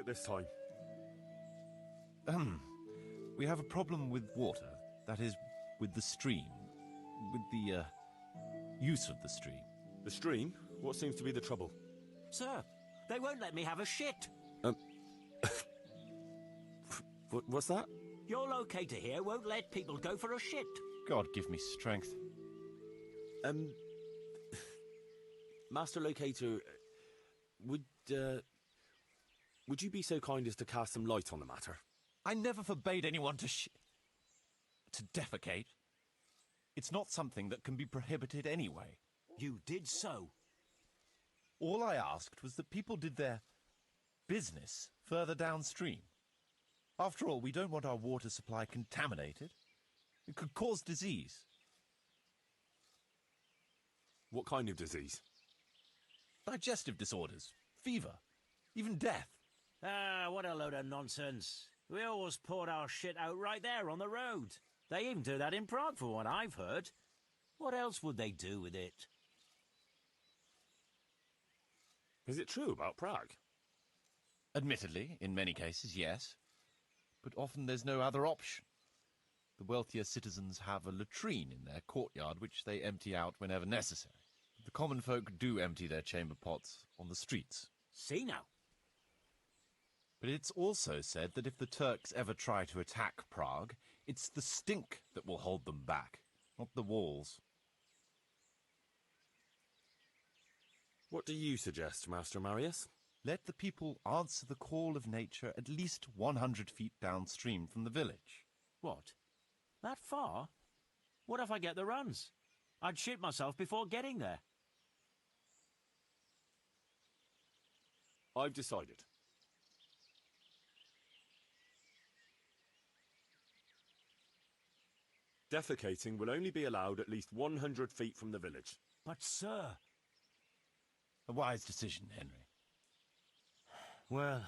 is it this time? We have a problem with water. That is, with the stream. With the, use of the stream. The stream? What seems to be the trouble? Sir, they won't let me have a shit. What's that? Your locator here won't let people go for a shit. God give me strength. Master Locator, would you be so kind as to cast some light on the matter? I never forbade anyone to defecate. It's not something that can be prohibited anyway. You did so. All I asked was that people did their business further downstream. After all, we don't want our water supply contaminated. It could cause disease. What kind of disease? Digestive disorders, fever, even death. Ah, what a load of nonsense. We always poured our shit out right there on the road. They even do that in Prague, for what I've heard. What else would they do with it? Is it true about Prague? Admittedly, in many cases, yes. But often there's no other option. The wealthier citizens have a latrine in their courtyard which they empty out whenever necessary. The common folk do empty their chamber pots on the streets. See now. But it's also said that if the Turks ever try to attack Prague, it's the stink that will hold them back, not the walls. What do you suggest, Master Marius? Let the people answer the call of nature at least 100 feet downstream from the village. What? That far? What if I get the runs? I'd shit myself before getting there. I've decided. Defecating will only be allowed at least 100 feet from the village. But, sir... A wise decision, Henry. Well,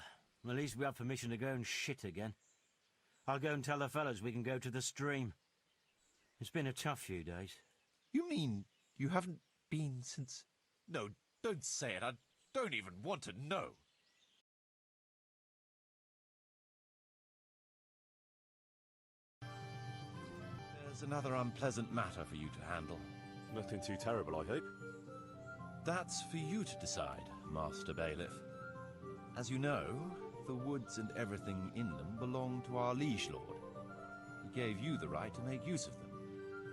at least we have permission to go and shit again. I'll go and tell the fellas we can go to the stream. It's been a tough few days. You mean you haven't been since... No, don't say it. I don't even want to know. There's another unpleasant matter for you to handle. Nothing too terrible, I hope. That's for you to decide, Master Bailiff. As you know, the woods and everything in them belong to our liege lord. He gave you the right to make use of them.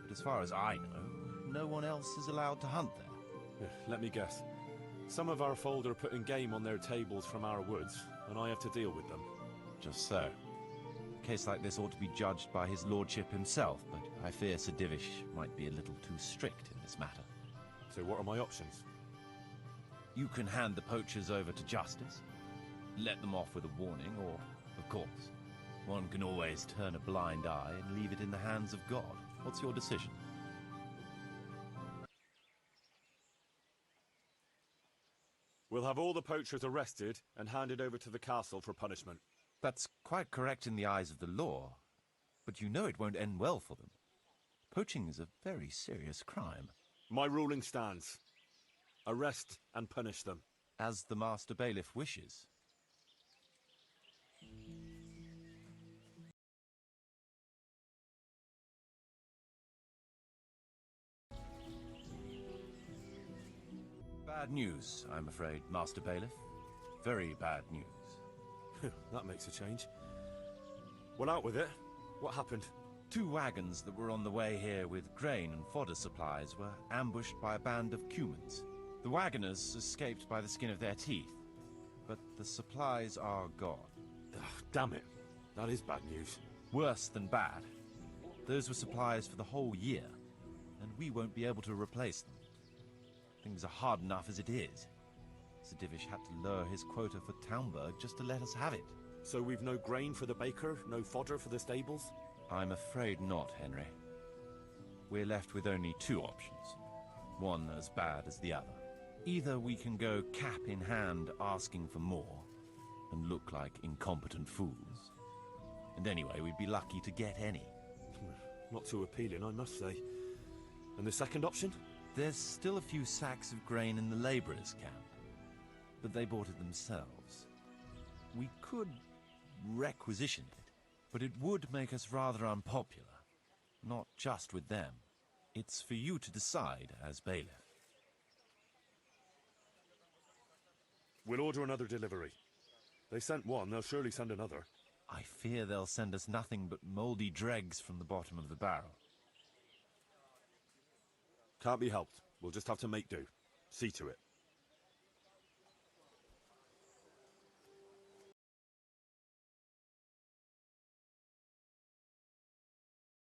But as far as I know, no one else is allowed to hunt there. Let me guess. Some of our fold are putting game on their tables from our woods, and I have to deal with them. Just so. A case like this ought to be judged by his lordship himself, but I fear Sir Divish might be a little too strict in this matter. So what are my options? You can hand the poachers over to justice, let them off with a warning, or, of course, one can always turn a blind eye and leave it in the hands of God. What's your decision? We'll have all the poachers arrested and handed over to the castle for punishment. That's quite correct in the eyes of the law, but you know it won't end well for them. Poaching is a very serious crime. My ruling stands. Arrest and punish them. As the Master Bailiff wishes. Bad news, I'm afraid, Master Bailiff. Very bad news. That makes a change. Well, out with it. What happened? 2 wagons that were on the way here with grain and fodder supplies were ambushed by a band of Cumans. The wagoners escaped by the skin of their teeth, but the supplies are gone. Damn it. That is bad news. Worse than bad. Those were supplies for the whole year, and we won't be able to replace them. Things are hard enough as it is. Sir Divish had to lower his quota for Townburg just to let us have it. So we've no grain for the baker, no fodder for the stables? I'm afraid not, Henry. We're left with only 2 options. One as bad as the other. Either we can go cap in hand asking for more, and look like incompetent fools. And anyway, we'd be lucky to get any. Not too appealing, I must say. And the second option? There's still a few sacks of grain in the labourers' camp, but they bought it themselves. We could requisition it, but it would make us rather unpopular. Not just with them. It's for you to decide as bailiff. We'll order another delivery. They sent one, they'll surely send another. I fear they'll send us nothing but mouldy dregs from the bottom of the barrel. Can't be helped. We'll just have to make do. See to it.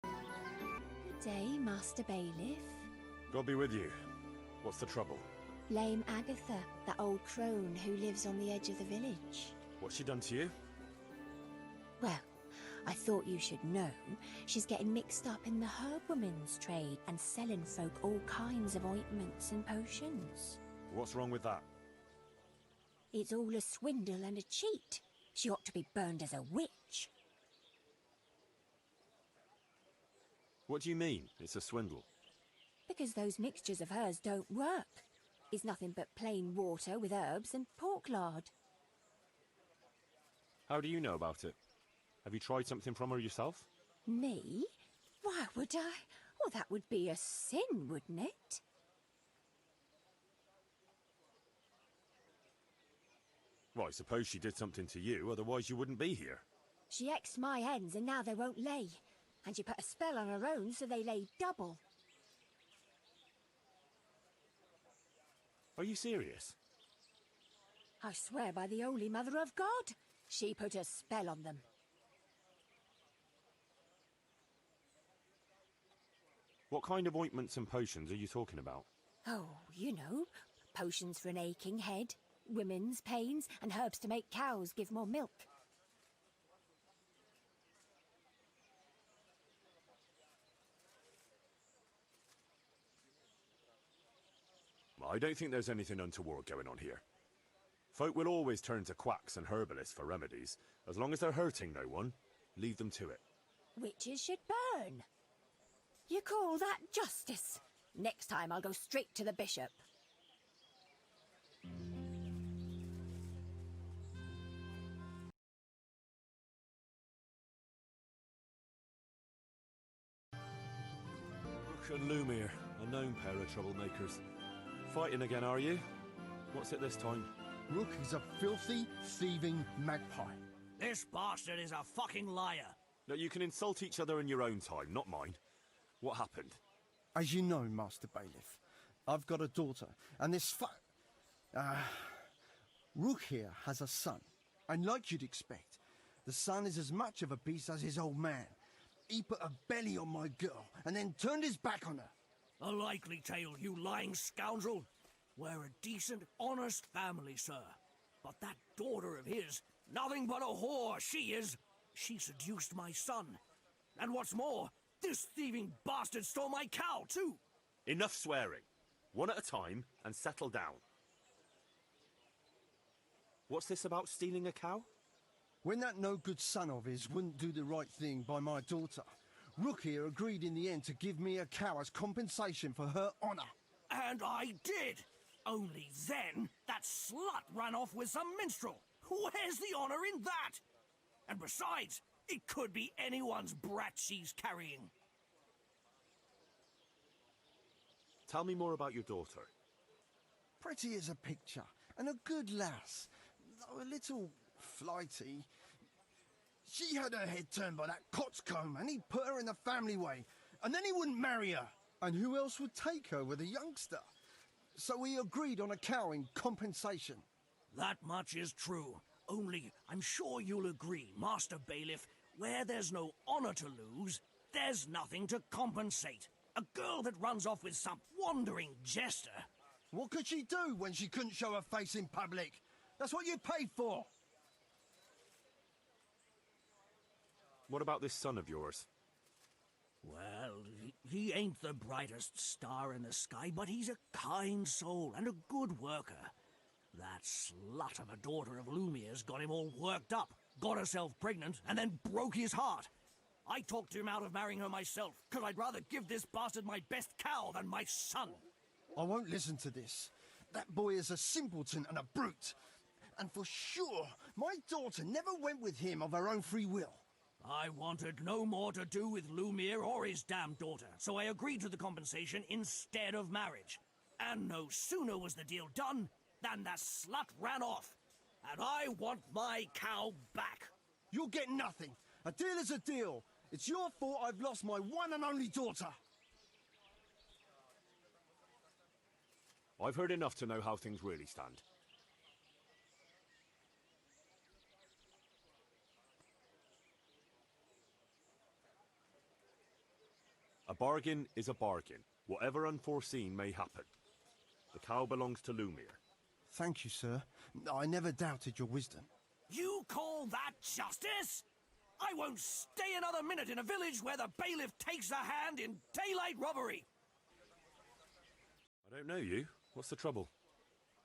Good day, Master Bailiff. God be with you. What's the trouble? Lame Agatha, that old crone who lives on the edge of the village. What's she done to you? Well, I thought you should know. She's getting mixed up in the herb-woman's trade and selling folk all kinds of ointments and potions. What's wrong with that? It's all a swindle and a cheat. She ought to be burned as a witch. What do you mean, it's a swindle? Because those mixtures of hers don't work. It's nothing but plain water with herbs and pork lard. How do you know about it? Have you tried something from her yourself? Me? Why would I? Well, that would be a sin, wouldn't it? Well, I suppose she did something to you, otherwise you wouldn't be here. She X'd my hens and now they won't lay. And she put a spell on her own so they lay double. Are you serious? I swear by the Holy Mother of God, she put a spell on them. What kind of ointments and potions are you talking about? Oh, you know, potions for an aching head, women's pains, and herbs to make cows give more milk. I don't think there's anything untoward going on here. Folk will always turn to quacks and herbalists for remedies. As long as they're hurting no one, leave them to it. Witches should burn. You call that justice? Next time I'll go straight to the bishop. Rook and Lumiere, a known pair of troublemakers. Fighting again, are you? What's it this time? Rook is a filthy, thieving magpie. This bastard is a fucking liar. No, you can insult each other in your own time, not mine. What happened? As you know, Master Bailiff, I've got a daughter, and this Rook here has a son. And like you'd expect, the son is as much of a beast as his old man. He put a belly on my girl, and then turned his back on her. A likely tale, you lying scoundrel. We're a decent, honest family, sir. But that daughter of his, nothing but a whore she is. She seduced my son. And what's more, this thieving bastard stole my cow, too. Enough swearing. One at a time, and settle down. What's this about stealing a cow? When that no-good son of his wouldn't do the right thing by my daughter, Rook here agreed in the end to give me a cow as compensation for her honor. And I did. Only then, that slut ran off with some minstrel. Where's the honor in that? And besides, it could be anyone's brat she's carrying. Tell me more about your daughter. Pretty as a picture, and a good lass, though a little flighty. She had her head turned by that coxcomb, and he put her in the family way, and then he wouldn't marry her. And who else would take her with a youngster? So we agreed on a cow in compensation. That much is true. Only, I'm sure you'll agree, Master Bailiff, where there's no honor to lose, there's nothing to compensate. A girl that runs off with some wandering jester. What could she do when she couldn't show her face in public? That's what you paid for. What about this son of yours? Well, he ain't the brightest star in the sky, but he's a kind soul and a good worker. That slut of a daughter of Lumiere's got him all worked up, got herself pregnant, and then broke his heart. I talked him out of marrying her myself, because I'd rather give this bastard my best cow than my son. I won't listen to this. That boy is a simpleton and a brute. And for sure, my daughter never went with him of her own free will. I wanted no more to do with Lumiere or his damn daughter, so I agreed to the compensation instead of marriage. And no sooner was the deal done than the slut ran off. And I want my cow back. You'll get nothing. A deal is a deal. It's your fault I've lost my one and only daughter. I've heard enough to know how things really stand. A bargain is a bargain, whatever unforeseen may happen. The cow belongs to Lumiere. Thank you, sir. I never doubted your wisdom. You call that justice? I won't stay another minute in a village where the bailiff takes a hand in daylight robbery. I don't know you. What's the trouble?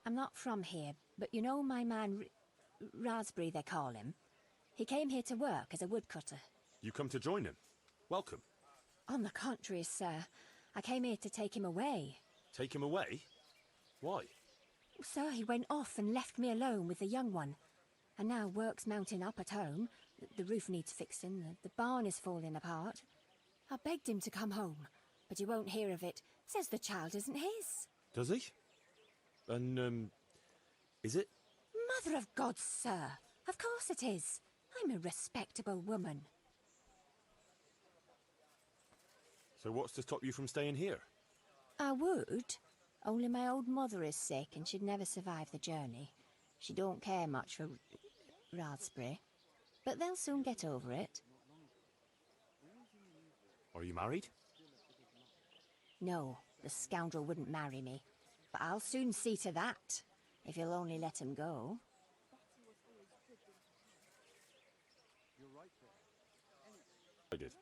I'm not from here, but you know my man Raspberry, they call him? He came here to work as a woodcutter. You come to join him. Welcome. On the contrary, sir. I came here to take him away. Take him away? Why? Sir, he went off and left me alone with the young one. And now work's mounting up at home. The roof needs fixing, the barn is falling apart. I begged him to come home, but he won't hear of it. Says the child isn't his. Does he? And, is it? Mother of God, sir. Of course it is. I'm a respectable woman. So what's to stop you from staying here? I would, only my old mother is sick and she'd never survive the journey. She don't care much for Raspberry, but they'll soon get over it. Are you married? No, the scoundrel wouldn't marry me, but I'll soon see to that, if you'll only let him go. I did.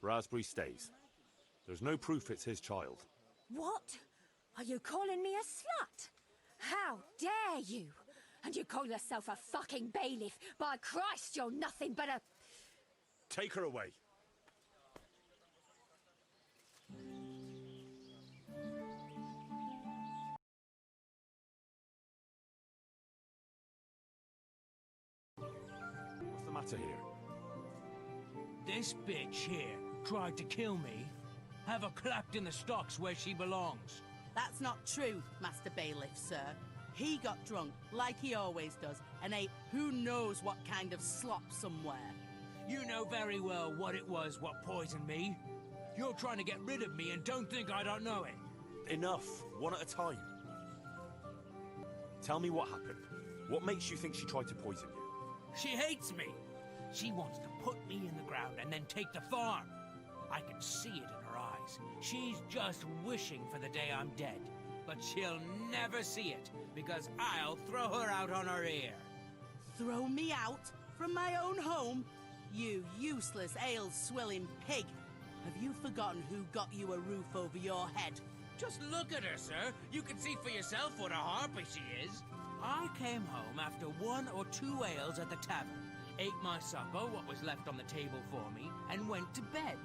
Raspberry stays. There's no proof it's his child. What? Are you calling me a slut? How dare you? And you call yourself a fucking bailiff? By Christ, you're nothing but a... Take her away. What's the matter here? This bitch here tried to kill me. Have her clapped in the stocks where she belongs. That's not true, Master Bailiff, sir. He got drunk, like he always does, and ate who knows what kind of slop somewhere. You know very well what it was what poisoned me. You're trying to get rid of me and don't think I don't know it. Enough. One at a time. Tell me what happened. What makes you think she tried to poison you? She hates me. She wants to put me in the ground and then take the farm. I can see it in her eyes. She's just wishing for the day I'm dead. But she'll never see it, because I'll throw her out on her ear. Throw me out from my own home? You useless, ale-swilling pig. Have you forgotten who got you a roof over your head? Just look at her, sir. You can see for yourself what a harpy she is. I came home after 1 or 2 ales at the tavern, ate my supper, what was left on the table for me, and went to bed.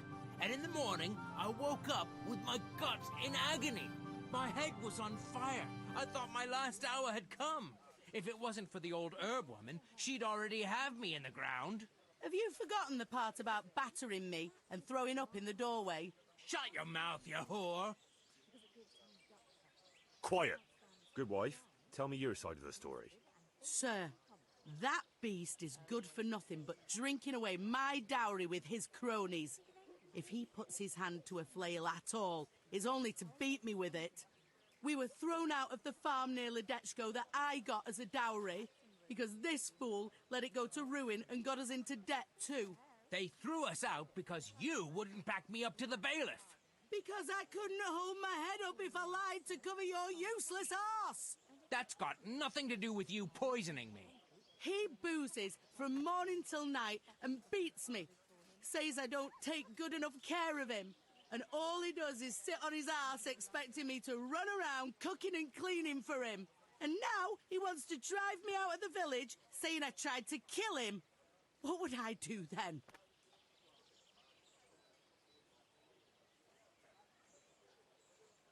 And in the morning, I woke up with my guts in agony. My head was on fire. I thought my last hour had come. If it wasn't for the old herb woman, she'd already have me in the ground. Have you forgotten the part about battering me and throwing up in the doorway? Shut your mouth, you whore. Quiet. Good wife, tell me your side of the story. Sir, that beast is good for nothing but drinking away my dowry with his cronies. If he puts his hand to a flail at all, it's only to beat me with it. We were thrown out of the farm near Ledechko that I got as a dowry, because this fool let it go to ruin and got us into debt too. They threw us out because you wouldn't back me up to the bailiff. Because I couldn't hold my head up if I lied to cover your useless arse. That's got nothing to do with you poisoning me. He boozes from morning till night and beats me. Says I don't take good enough care of him. And all he does is sit on his ass expecting me to run around cooking and cleaning for him. And now he wants to drive me out of the village, saying I tried to kill him. What would I do then?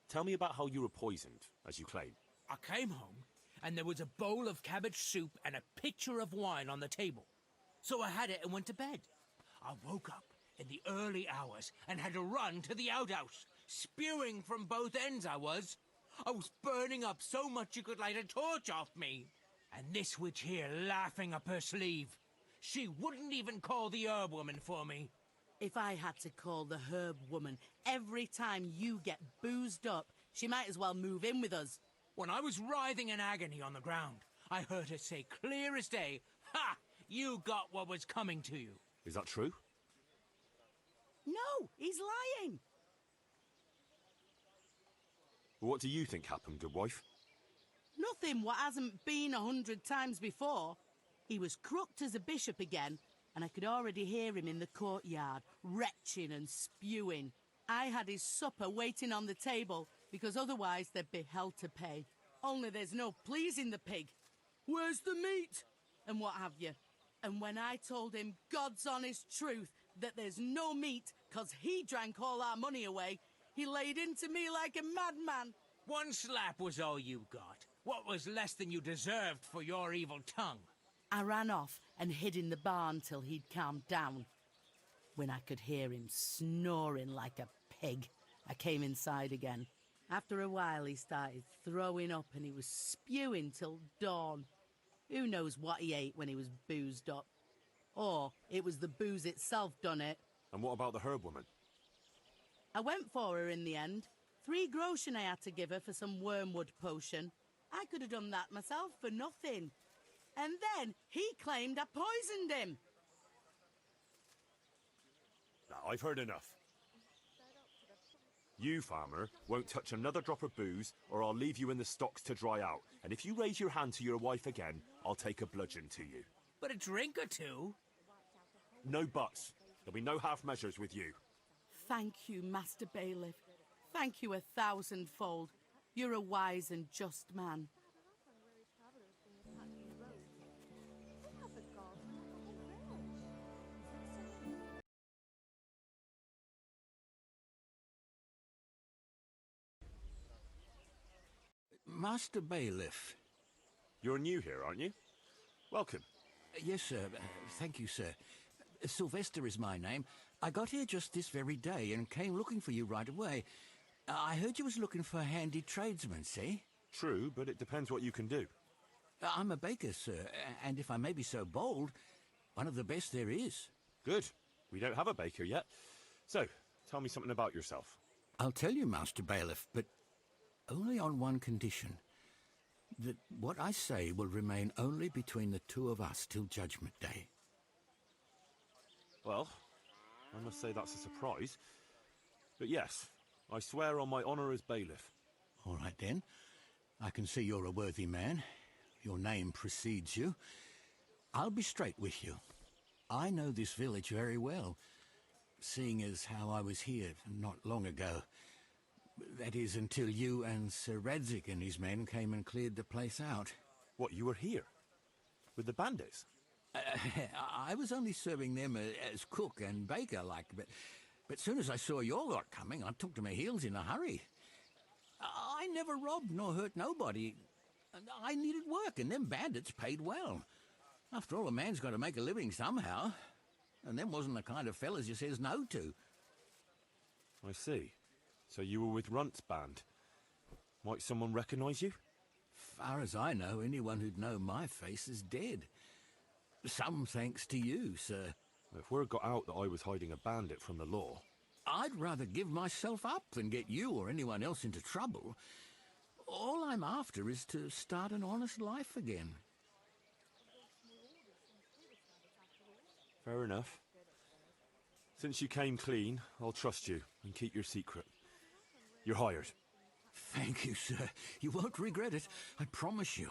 Tell me about how you were poisoned, as you claim. I came home, and there was a bowl of cabbage soup and a pitcher of wine on the table. So I had it and went to bed. I woke up in the early hours and had to run to the outhouse. Spewing from both ends, I was. I was burning up so much you could light a torch off me. And this witch here laughing up her sleeve. She wouldn't even call the herb woman for me. If I had to call the herb woman every time you get boozed up, she might as well move in with us. When I was writhing in agony on the ground, I heard her say clear as day, "Ha! You got what was coming to you." Is that true? No, he's lying. What do you think happened, good wife? Nothing what hasn't been 100 times before. He was crooked as a bishop again, and I could already hear him in the courtyard, retching and spewing. I had his supper waiting on the table, because otherwise there'd be hell to pay. Only there's no pleasing the pig. Where's the meat? And what have you. And when I told him God's honest truth that there's no meat, 'cause he drank all our money away, he laid into me like a madman. One slap was all you got. What was less than you deserved for your evil tongue? I ran off and hid in the barn till he'd calmed down. When I could hear him snoring like a pig, I came inside again. After a while, he started throwing up and he was spewing till dawn. Who knows what he ate when he was boozed up? Or it was the booze itself done it. And what about the herb woman? I went for her in the end. 3 groschen I had to give her for some wormwood potion. I could have done that myself for nothing. And then he claimed I poisoned him. Now, I've heard enough. You, farmer, won't touch another drop of booze, or I'll leave you in the stocks to dry out. And if you raise your hand to your wife again, I'll take a bludgeon to you. But a drink or two? No buts. There'll be no half measures with you. Thank you, Master Bailiff. Thank you 1,000-fold. You're a wise and just man. Master Bailiff. You're new here, aren't you? Welcome. Yes, sir. Thank you, sir. Sylvester is my name. I got here just this very day and came looking for you right away. I heard you was looking for handy tradesmen, see? True, but it depends what you can do. I'm a baker, sir, and if I may be so bold, one of the best there is. Good. We don't have a baker yet. So, tell me something about yourself. I'll tell you, Master Bailiff, but only on one condition. That what I say will remain only between the two of us till Judgment Day. Well, I must say that's a surprise. But yes, I swear on my honour as bailiff. All right, then. I can see you're a worthy man. Your name precedes you. I'll be straight with you. I know this village very well, seeing as how I was here not long ago. That is, until you and Sir Radzik and his men came and cleared the place out. What, you were here? With the bandits? I was only serving them as cook and baker, like, but soon as I saw your lot coming, I took to my heels in a hurry. I never robbed nor hurt nobody. I needed work, and them bandits paid well. After all, a man's got to make a living somehow, and them wasn't the kind of fellas you says no to. I see. So you were with Runt's band. Might someone recognise you? Far as I know, anyone who'd know my face is dead. Some thanks to you, sir. If word got out that I was hiding a bandit from the law... I'd rather give myself up than get you or anyone else into trouble. All I'm after is to start an honest life again. Fair enough. Since you came clean, I'll trust you and keep your secret. You're hired. Thank you, sir. You won't regret it, I promise you.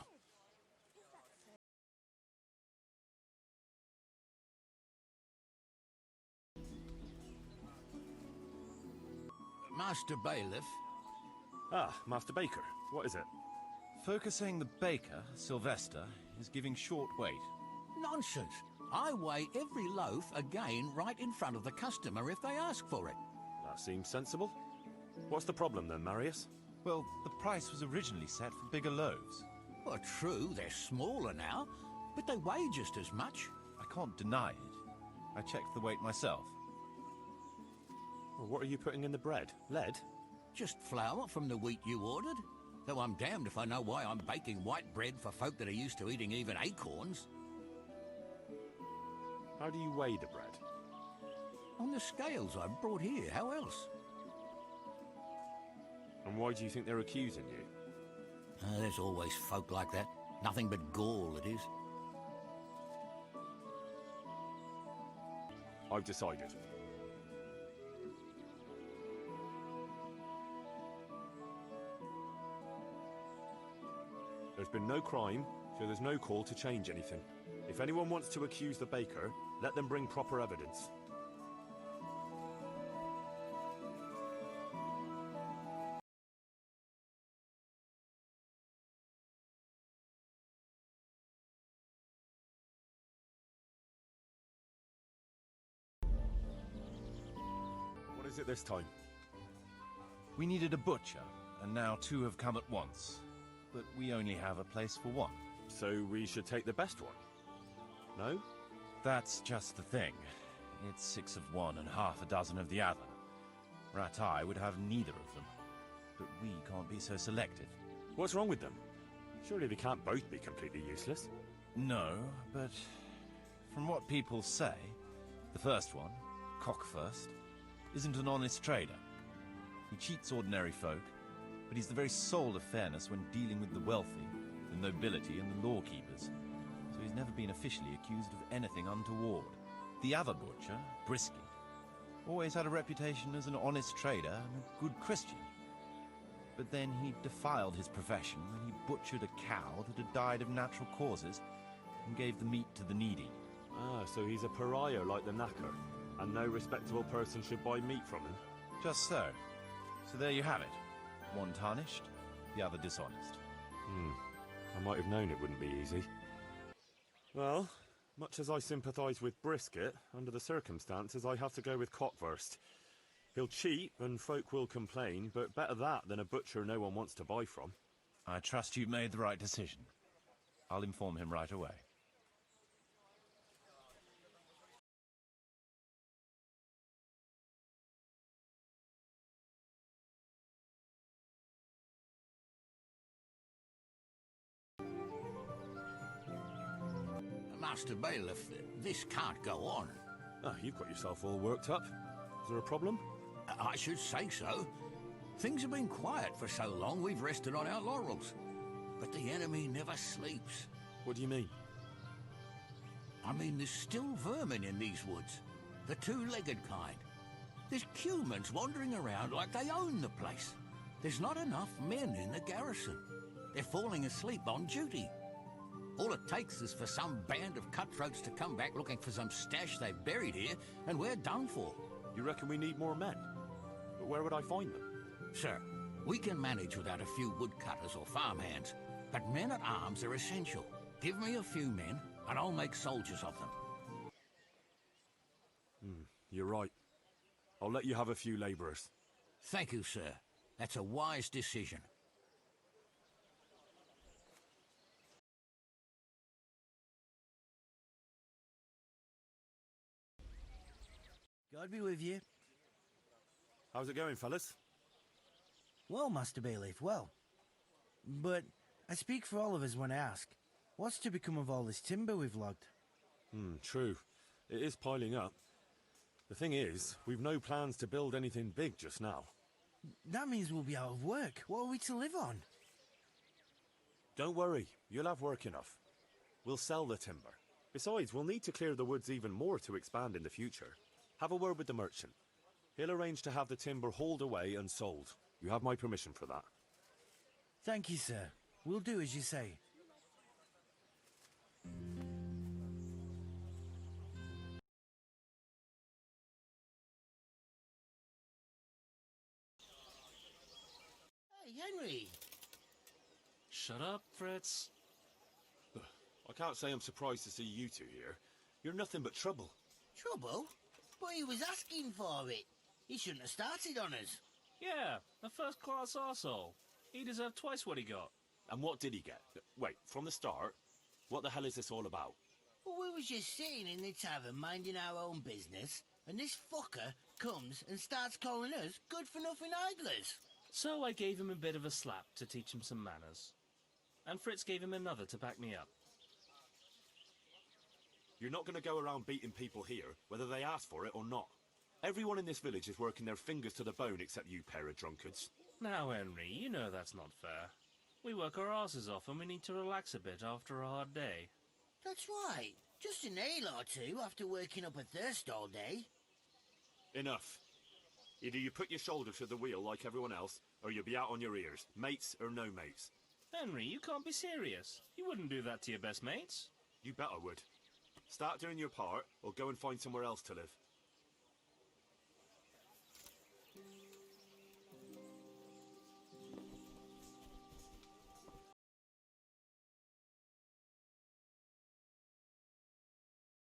Master Bailiff. Ah, Master Baker. What is it? Folk are saying the baker, Sylvester, is giving short weight. Nonsense. I weigh every loaf again right in front of the customer if they ask for it. That seems sensible. What's the problem then, Marius? Well, the price was originally set for bigger loaves. Well, true, they're smaller now, but they weigh just as much. I can't deny it. I checked the weight myself. Well, what are you putting in the bread? Lead? Just flour from the wheat you ordered. Though I'm damned if I know why I'm baking white bread for folk that are used to eating even acorns. How do you weigh the bread? On the scales I brought here, how else? And why do you think they're accusing you? There's always folk like that. Nothing but gall, it is. I've decided. There's been no crime, so there's no call to change anything. If anyone wants to accuse the baker, let them bring proper evidence. What is it this time? We needed a butcher, and now 2 have come at once. But we only have a place for 1. So we should take the best one? No? That's just the thing. It's 6 of one and half a dozen of the other. Rat-Eye would have neither of them. But we can't be so selective. What's wrong with them? Surely they can't both be completely useless. No, but from what people say, the first one, Cockfirst, isn't an honest trader. He cheats ordinary folk, but he's the very soul of fairness when dealing with the wealthy, the nobility and the lawkeepers. So he's never been officially accused of anything untoward. The other butcher, Brisket, always had a reputation as an honest trader and a good Christian. But then he defiled his profession when he butchered a cow that had died of natural causes and gave the meat to the needy. Ah, so he's a pariah like the knacker, and no respectable person should buy meat from him? Just so. So there you have it. One tarnished, the other dishonest. I might have known it wouldn't be easy. Well, much as I sympathise with Brisket, under the circumstances I have to go with Cockfirst. He'll cheat and folk will complain, but better that than a butcher no one wants to buy from. I trust you made the right decision. I'll inform him right away. Master Bailiff, this can't go on. Ah, you've got yourself all worked up. Is there a problem? I should say so. Things have been quiet for so long we've rested on our laurels. But the enemy never sleeps. What do you mean? I mean, there's still vermin in these woods. The 2-legged kind. There's humans wandering around like they own the place. There's not enough men in the garrison. They're falling asleep on duty. All it takes is for some band of cutthroats to come back looking for some stash they've buried here, and we're done for. You reckon we need more men? But where would I find them? Sir, we can manage without a few woodcutters or farmhands, but men-at-arms are essential. Give me a few men, and I'll make soldiers of them. You're right. I'll let you have a few labourers. Thank you, sir. That's a wise decision. God be with you. How's it going, fellas? Well, Master Bailiff, well. But I speak for all of us when I ask, what's to become of all this timber we've logged? True. It is piling up. The thing is, we've no plans to build anything big just now. That means we'll be out of work. What are we to live on? Don't worry, you'll have work enough. We'll sell the timber. Besides, we'll need to clear the woods even more to expand in the future. Have a word with the merchant. He'll arrange to have the timber hauled away and sold. You have my permission for that. Thank you, sir. We'll do as you say. Hey, Henry! Shut up, Fritz. I can't say I'm surprised to see you two here. You're nothing but trouble. Trouble? But he was asking for it. He shouldn't have started on us. Yeah, a first-class arsehole. He deserved twice what he got. And what did he get? Wait, from the start? What the hell is this all about? Well, we was just sitting in the tavern minding our own business, and this fucker comes and starts calling us good-for-nothing idlers. So I gave him a bit of a slap to teach him some manners. And Fritz gave him another to back me up. You're not going to go around beating people here, whether they ask for it or not. Everyone in this village is working their fingers to the bone except you pair of drunkards. Now, Henry, you know that's not fair. We work our asses off and we need to relax a bit after a hard day. That's right. Just an ale or two after working up a thirst all day. Enough. Either you put your shoulder to the wheel like everyone else, or you'll be out on your ears, mates or no mates. Henry, you can't be serious. You wouldn't do that to your best mates. You bet I would. Start doing your part, or go and find somewhere else to live.